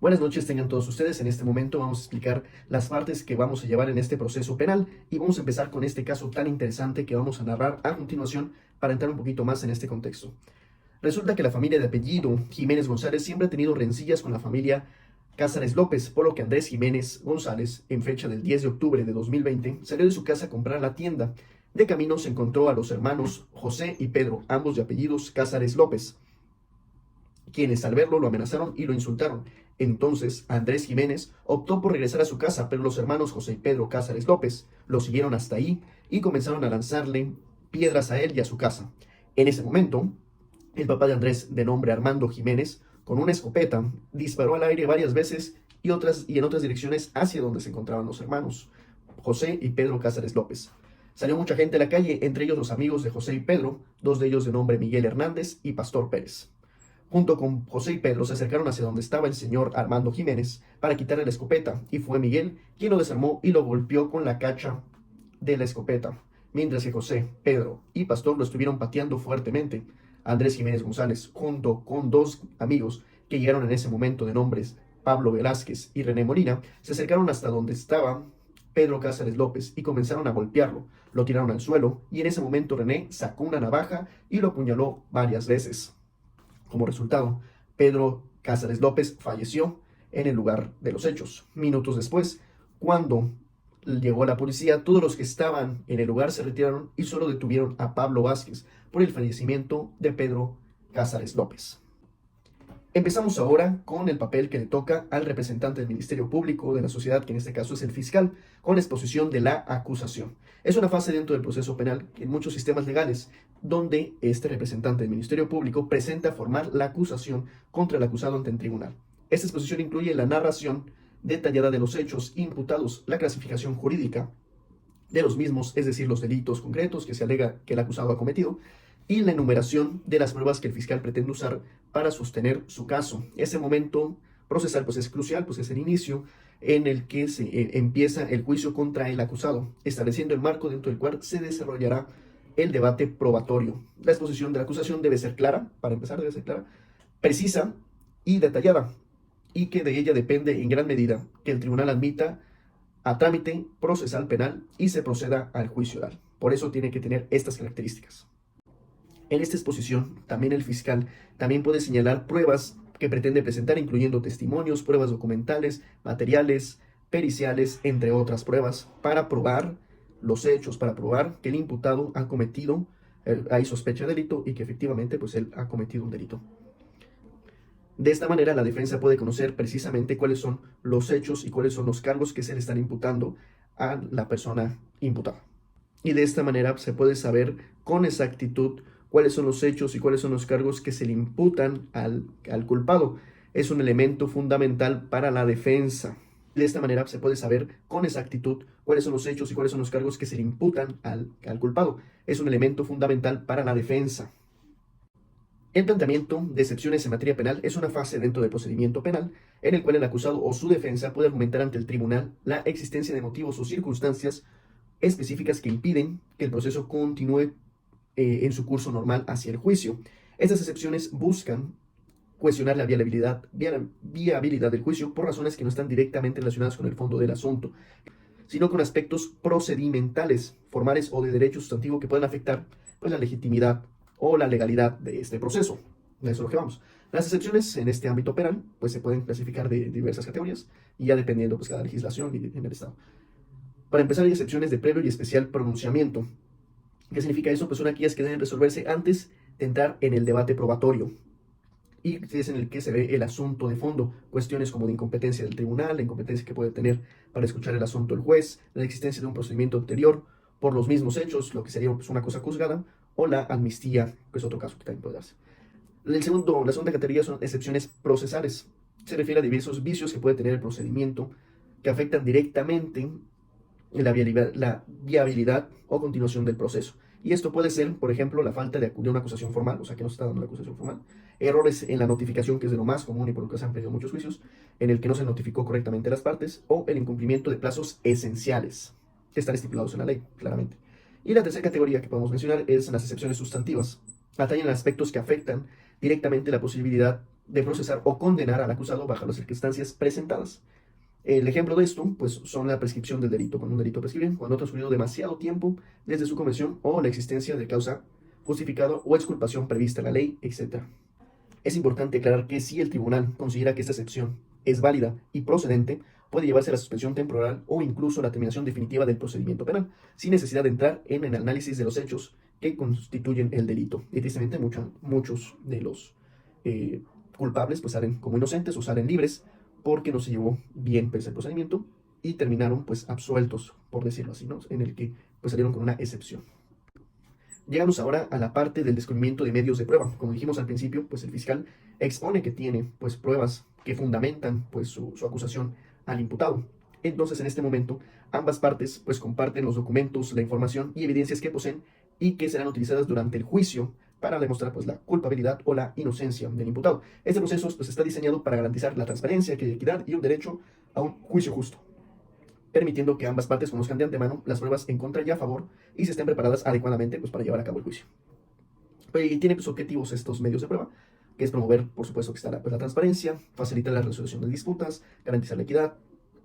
Buenas noches tengan todos ustedes. En este momento vamos a explicar las partes que vamos a llevar en este proceso penal y vamos a empezar con este caso tan interesante que vamos a narrar a continuación para entrar un poquito más en este contexto. Resulta que la familia de apellido Jiménez González siempre ha tenido rencillas con la familia Cázares López, por lo que Andrés Jiménez González, en fecha del 10 de octubre de 2020, salió de su casa a comprar la tienda. De camino se encontró a los hermanos José y Pedro, ambos de apellidos Cázares López, quienes al verlo lo amenazaron y lo insultaron. Entonces Andrés Jiménez optó por regresar a su casa, pero los hermanos José y Pedro Cázares López lo siguieron hasta ahí y comenzaron a lanzarle piedras a él y a su casa. En ese momento, el papá de Andrés, de nombre Armando Jiménez, con una escopeta, disparó al aire varias veces y en otras direcciones hacia donde se encontraban los hermanos José y Pedro Cázares López. Salió mucha gente a la calle, entre ellos los amigos de José y Pedro, dos de ellos de nombre Miguel Hernández y Pastor Pérez. Junto con José y Pedro se acercaron hacia donde estaba el señor Armando Jiménez para quitarle la escopeta, y fue Miguel quien lo desarmó y lo golpeó con la cacha de la escopeta, mientras que José, Pedro y Pastor lo estuvieron pateando fuertemente. Andrés Jiménez González, junto con dos amigos que llegaron en ese momento de nombres Pablo Velázquez y René Molina, se acercaron hasta donde estaba Pedro Cáceres López y comenzaron a golpearlo. Lo tiraron al suelo y en ese momento René sacó una navaja y lo apuñaló varias veces. Como resultado, Pedro Cázares López falleció en el lugar de los hechos. Minutos después, cuando llegó la policía, todos los que estaban en el lugar se retiraron y solo detuvieron a Pablo Vázquez por el fallecimiento de Pedro Cázares López. Empezamos ahora con el papel que le toca al representante del Ministerio Público de la sociedad, que en este caso es el fiscal, con la exposición de la acusación. Es una fase dentro del proceso penal en muchos sistemas legales donde este representante del Ministerio Público presenta formar la acusación contra el acusado ante el tribunal. Esta exposición incluye la narración detallada de los hechos imputados, la clasificación jurídica de los mismos, es decir, los delitos concretos que se alega que el acusado ha cometido, y la enumeración de las pruebas que el fiscal pretende usar para sostener su caso. Ese momento procesal pues es crucial, pues es el inicio en el que se empieza el juicio contra el acusado, estableciendo el marco dentro del cual se desarrollará el debate probatorio. La exposición de la acusación debe ser clara, para empezar debe ser clara, precisa y detallada, y que de ella depende en gran medida que el tribunal admita a trámite procesal penal y se proceda al juicio oral. Por eso tiene que tener estas características. En esta exposición, también el fiscal también puede señalar pruebas que pretende presentar, incluyendo testimonios, pruebas documentales, materiales, periciales, entre otras pruebas, para probar los hechos, para probar que el imputado ha cometido, hay sospecha de delito y que efectivamente pues él ha cometido un delito. De esta manera, la defensa puede conocer precisamente cuáles son los hechos y cuáles son los cargos que se le están imputando a la persona imputada. Y de esta manera se puede saber con exactitud cuáles son los hechos y cuáles son los cargos que se le imputan al culpado. Es un elemento fundamental para la defensa. De esta manera se puede saber con exactitud cuáles son los hechos y cuáles son los cargos que se le imputan al culpado. Es un elemento fundamental para la defensa. El planteamiento de excepciones en materia penal es una fase dentro del procedimiento penal en el cual el acusado o su defensa puede argumentar ante el tribunal la existencia de motivos o circunstancias específicas que impiden que el proceso continúe en su curso normal hacia el juicio. Estas excepciones buscan cuestionar la viabilidad del juicio por razones que no están directamente relacionadas con el fondo del asunto, sino con aspectos procedimentales, formales o de derecho sustantivo que pueden afectar pues, la legitimidad o la legalidad de este proceso. De eso es lo que vamos. Las excepciones en este ámbito penal pues, se pueden clasificar de diversas categorías y ya dependiendo pues, cada legislación y en el Estado. Para empezar, hay excepciones de previo y especial pronunciamiento. ¿Qué significa eso? Pues son aquellas que deben resolverse antes de entrar en el debate probatorio y es en el que se ve el asunto de fondo, cuestiones como de incompetencia del tribunal, la incompetencia que puede tener para escuchar el asunto el juez, la existencia de un procedimiento anterior por los mismos hechos, lo que sería pues, una cosa juzgada, o la amnistía, que es otro caso que también puede darse. La segunda categoría son excepciones procesales. Se refiere a diversos vicios que puede tener el procedimiento que afectan directamente la viabilidad o continuación del proceso. Y esto puede ser, por ejemplo, la falta de una acusación formal, o sea, que no se está dando la acusación formal, errores en la notificación, que es de lo más común y por lo que se han pedido muchos juicios, en el que no se notificó correctamente las partes, o el incumplimiento de plazos esenciales, que están estipulados en la ley, claramente. Y la tercera categoría que podemos mencionar es las excepciones sustantivas. Atañen aspectos que afectan directamente la posibilidad de procesar o condenar al acusado bajo las circunstancias presentadas. El ejemplo de esto, pues, son la prescripción del delito. Cuando un delito prescribe, cuando ha transcurrido demasiado tiempo desde su comisión o la existencia de causa justificada o exculpación prevista en la ley, etc. Es importante aclarar que si el tribunal considera que esta excepción es válida y procedente, puede llevarse a la suspensión temporal o incluso la terminación definitiva del procedimiento penal, sin necesidad de entrar en el análisis de los hechos que constituyen el delito. Y tristemente muchos de los culpables pues salen como inocentes o salen libres porque no se llevó bien pues, el procedimiento y terminaron pues absueltos, por decirlo así, ¿no? En el que pues salieron con una excepción. Llegamos ahora a la parte del descubrimiento de medios de prueba. Como dijimos al principio, pues el fiscal expone que tiene pues pruebas que fundamentan pues su acusación al imputado. Entonces, en este momento, ambas partes pues comparten los documentos, la información y evidencias que poseen y que serán utilizadas durante el juicio para demostrar pues la culpabilidad o la inocencia del imputado. Este proceso pues está diseñado para garantizar la transparencia, equidad y un derecho a un juicio justo, permitiendo que ambas partes conozcan de antemano las pruebas en contra y a favor y se estén preparadas adecuadamente pues, para llevar a cabo el juicio. Y tiene pues, objetivos estos medios de prueba, que es promover, por supuesto, que está la transparencia, facilitar la resolución de disputas, garantizar la equidad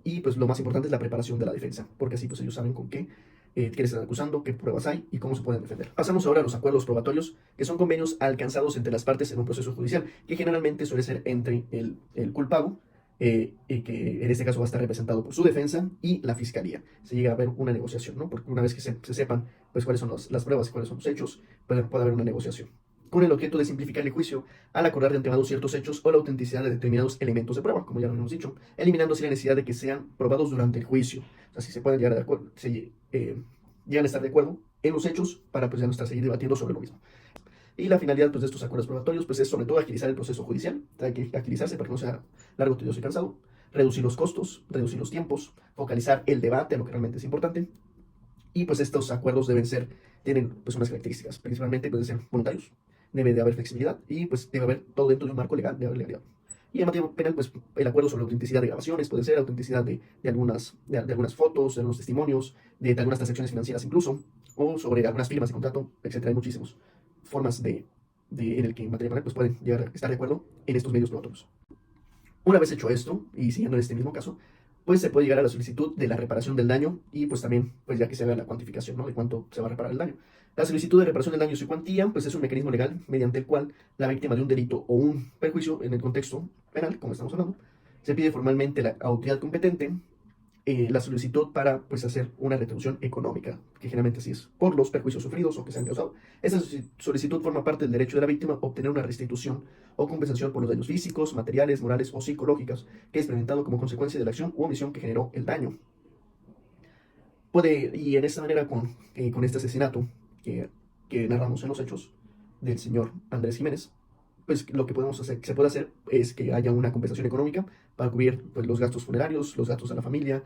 y pues lo más importante es la preparación de la defensa, porque así pues ellos saben con qué están acusando, qué pruebas hay y cómo se pueden defender. Pasamos ahora a los acuerdos probatorios, que son convenios alcanzados entre las partes en un proceso judicial, que generalmente suele ser entre el culpado, y que en este caso va a estar representado por su defensa y la fiscalía. Se llega a ver una negociación, ¿no? Porque una vez que se sepan pues, cuáles son las pruebas y cuáles son los hechos, puede haber una negociación, con el objeto de simplificar el juicio al acordar de antemano ciertos hechos o la autenticidad de determinados elementos de prueba, como ya lo hemos dicho, eliminando así la necesidad de que sean probados durante el juicio. O sea, si se pueden llegar a, llegan a estar de acuerdo en los hechos para pues ya no estar seguir debatiendo sobre lo mismo. Y la finalidad pues, de estos acuerdos probatorios pues, es sobre todo agilizar el proceso judicial, hay que agilizarse para que no sea largo, tedioso y cansado, reducir los costos, reducir los tiempos, focalizar el debate a lo que realmente es importante. Y pues estos acuerdos tienen pues unas características, principalmente pueden ser voluntarios, debe de haber flexibilidad y pues debe haber todo dentro de un marco legal, de haber legalidad. Y en materia penal, pues el acuerdo sobre la autenticidad de grabaciones puede ser autenticidad de algunas fotos, de algunos testimonios, de algunas transacciones financieras incluso, o sobre algunas firmas de contrato, etcétera. Hay muchísimas formas en el que en materia penal pues pueden llegar a estar de acuerdo en estos medios probatorios. Una vez hecho esto, y siguiendo en este mismo caso, pues se puede llegar a la solicitud de la reparación del daño y pues también, pues ya que se haga la cuantificación, ¿no? De cuánto se va a reparar el daño. La solicitud de reparación del daño y su cuantía, pues es un mecanismo legal mediante el cual la víctima de un delito o un perjuicio en el contexto penal, como estamos hablando, se pide formalmente a la autoridad competente la solicitud para pues hacer una retribución económica, que generalmente así es, por los perjuicios sufridos o que se han causado. Esta solicitud forma parte del derecho de la víctima a obtener una restitución o compensación por los daños físicos, materiales, morales o psicológicos que es experimentado como consecuencia de la acción u omisión que generó el daño. Y en esta manera, con este asesinato que narramos en los hechos del señor Andrés Jiménez, pues lo que se puede hacer es que haya una compensación económica para cubrir pues, los gastos funerarios, los gastos de la familia,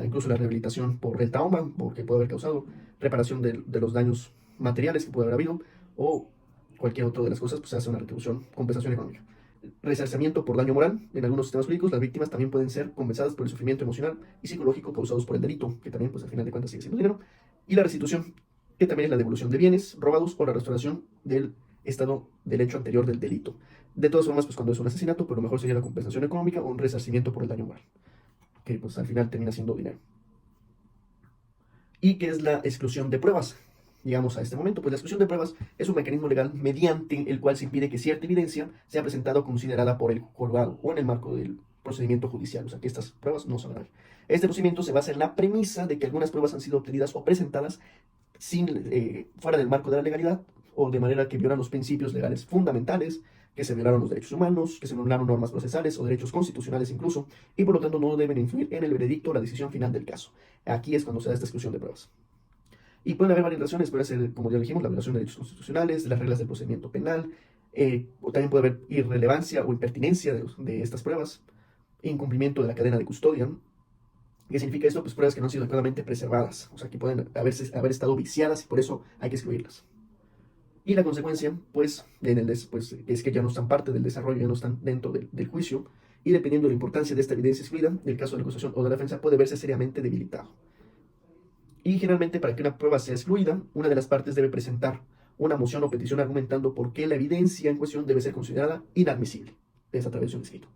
incluso la rehabilitación por el trauma, porque puede haber causado, reparación de los daños materiales que puede haber habido, o cualquier otra de las cosas, pues se hace una retribución, compensación económica. Resarcimiento por daño moral. En algunos sistemas jurídicos, las víctimas también pueden ser compensadas por el sufrimiento emocional y psicológico causados por el delito, que también, pues al final de cuentas, sigue siendo dinero. Y la restitución, que también es la devolución de bienes robados o la restauración del estado del hecho anterior del delito. De todas formas, pues cuando es un asesinato, pues lo mejor sería la compensación económica o un resarcimiento por el daño moral, que pues al final termina siendo dinero. ¿Y qué es la exclusión de pruebas? Llegamos a este momento, pues la exclusión de pruebas es un mecanismo legal mediante el cual se impide que cierta evidencia sea presentada o considerada por el juzgado o en el marco del procedimiento judicial, o sea que estas pruebas no se van a ver. Este procedimiento se basa en la premisa de que algunas pruebas han sido obtenidas o presentadas fuera del marco de la legalidad o de manera que violan los principios legales fundamentales, que se violaron los derechos humanos, que se violaron normas procesales o derechos constitucionales incluso, y por lo tanto no deben influir en el veredicto o la decisión final del caso. Aquí es cuando se da esta exclusión de pruebas. Y pueden haber varias razones, puede ser, como ya dijimos, la violación de derechos constitucionales, de las reglas del procedimiento penal, o también puede haber irrelevancia o impertinencia de estas pruebas, incumplimiento de la cadena de custodia. ¿Qué significa esto? Pues pruebas que no han sido adecuadamente preservadas, o sea, que pueden haber estado viciadas y por eso hay que excluirlas. Y la consecuencia, pues, es que ya no están parte del desarrollo, ya no están dentro del juicio, y dependiendo de la importancia de esta evidencia excluida, el caso de la acusación o de la defensa puede verse seriamente debilitado. Y generalmente, para que una prueba sea excluida, una de las partes debe presentar una moción o petición argumentando por qué la evidencia en cuestión debe ser considerada inadmisible. es a través de un escrito.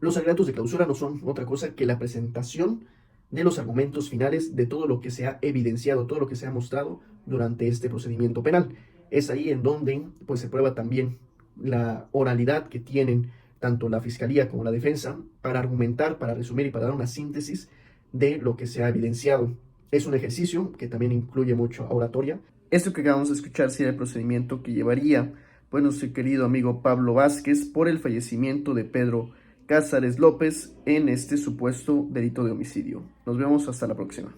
Los alegatos de clausura no son otra cosa que la presentación de los argumentos finales de todo lo que se ha evidenciado, todo lo que se ha mostrado durante este procedimiento penal. Es ahí en donde pues, se prueba también la oralidad que tienen tanto la fiscalía como la defensa para argumentar, para resumir y para dar una síntesis de lo que se ha evidenciado. Es un ejercicio que también incluye mucho oratoria. Esto que acabamos de escuchar sería el procedimiento que llevaría pues nuestro querido amigo Pablo Vázquez por el fallecimiento de Pedro Cázares López en este supuesto delito de homicidio. Nos vemos hasta la próxima.